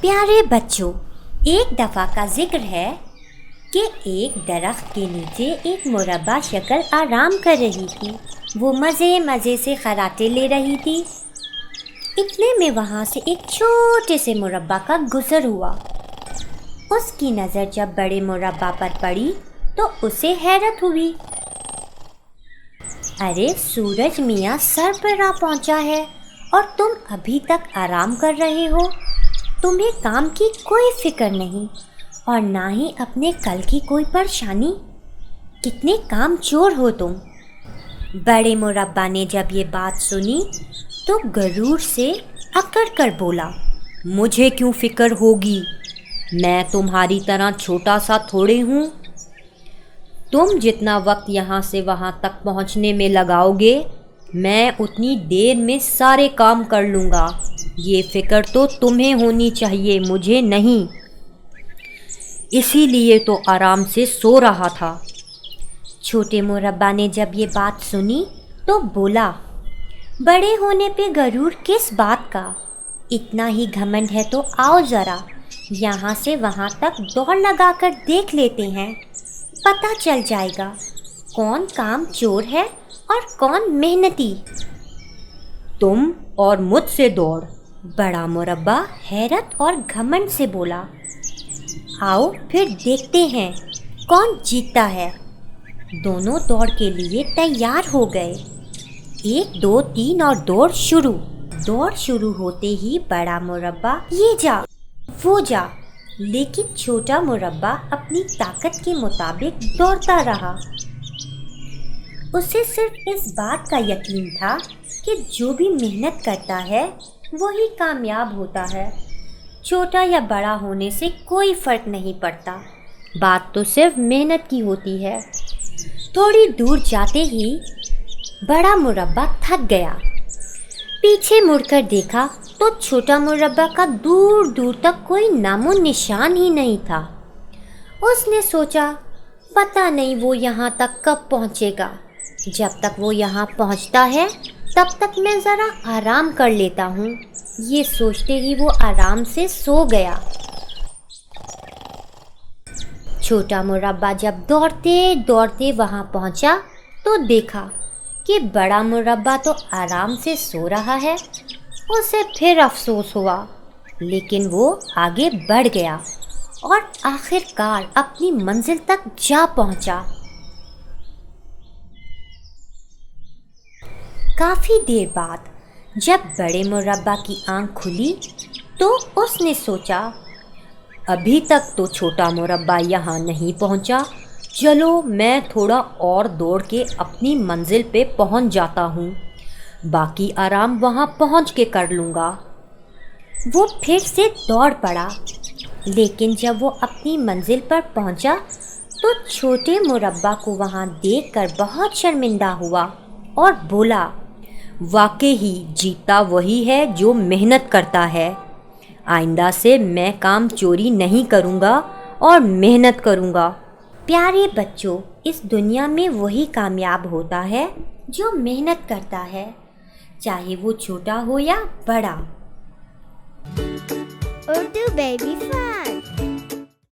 प्यारे बच्चों, एक दफ़ा का जिक्र है कि एक दरख्त के नीचे एक मुरब्बा शक्ल आराम कर रही थी। वो मज़े मज़े से खराटे ले रही थी। इतने में वहाँ से एक छोटे से मुरब्बा का गुज़र हुआ। उसकी नज़र जब बड़े मुरब्बा पर पड़ी तो उसे हैरत हुई। अरे सूरज मियाँ सर पर आ पहुँचा है और तुम अभी तक आराम कर रहे हो। तुम्हें काम की कोई फिक्र नहीं और ना ही अपने कल की कोई परेशानी। कितने कामचोर हो तुम। बड़े मुरब्बा ने जब ये बात सुनी तो गरूर से अकड़ कर बोला, मुझे क्यों फिक्र होगी, मैं तुम्हारी तरह छोटा सा थोड़े हूँ। तुम जितना वक्त यहाँ से वहाँ तक पहुँचने में लगाओगे, मैं उतनी देर में सारे काम कर लूँगा। ये फिक्र तो तुम्हें होनी चाहिए, मुझे नहीं। इसीलिए तो आराम से सो रहा था। छोटे मुरब्बा ने जब ये बात सुनी तो बोला, बड़े होने पे गरूर किस बात का? इतना ही घमंड है तो आओ ज़रा यहाँ से वहाँ तक दौड़ लगा कर देख लेते हैं। पता चल जाएगा कौन काम चोर है और कौन मेहनती। तुम और मुझसे दौड़। बड़ा मुरब्बा हैरत और घमंड से बोला, आओ फिर देखते हैं कौन जीतता है। दोनों दौड़ के लिए तैयार हो गए। 1 2 3 और दौड़ शुरू। दौड़ शुरू होते ही बड़ा मुरब्बा ये जा वो जा, लेकिन छोटा मुरब्बा अपनी ताकत के मुताबिक दौड़ता रहा। उसे सिर्फ इस बात का यकीन था कि जो भी मेहनत करता है वही कामयाब होता है। छोटा या बड़ा होने से कोई फ़र्क नहीं पड़ता, बात तो सिर्फ मेहनत की होती है। थोड़ी दूर जाते ही बड़ा मुरब्बा थक गया। पीछे मुड़कर देखा तो छोटा मुरब्बा का दूर दूर तक कोई नामो निशान ही नहीं था। उसने सोचा, पता नहीं वो यहाँ तक कब पहुँचेगा। जब तक वो यहाँ पहुँचता है तब तक मैं ज़रा आराम कर लेता हूँ। ये सोचते ही वो आराम से सो गया। छोटा मुरब्बा जब दौड़ते दौड़ते वहाँ पहुँचा तो देखा कि बड़ा मुरब्बा तो आराम से सो रहा है। उसे फिर अफसोस हुआ, लेकिन वो आगे बढ़ गया और आखिरकार अपनी मंजिल तक जा पहुँचा। काफ़ी देर बाद जब बड़े मुरब्बा की आंख खुली तो उसने सोचा, अभी तक तो छोटा मुरब्बा यहाँ नहीं पहुँचा। चलो मैं थोड़ा और दौड़ के अपनी मंजिल पे पहुँच जाता हूँ, बाकी आराम वहाँ पहुँच के कर लूँगा। वो फिर से दौड़ पड़ा, लेकिन जब वो अपनी मंजिल पर पहुँचा तो छोटे मुरब्बा को वहाँ देखकर बहुत शर्मिंदा हुआ और बोला, वाकई ही जीता वही है जो मेहनत करता है। आइंदा से मैं काम चोरी नहीं करूँगा और मेहनत करूँगा। प्यारे बच्चों, इस दुनिया में वही कामयाब होता है जो मेहनत करता है, चाहे वो छोटा हो या बड़ा। Urdu Baby Fun.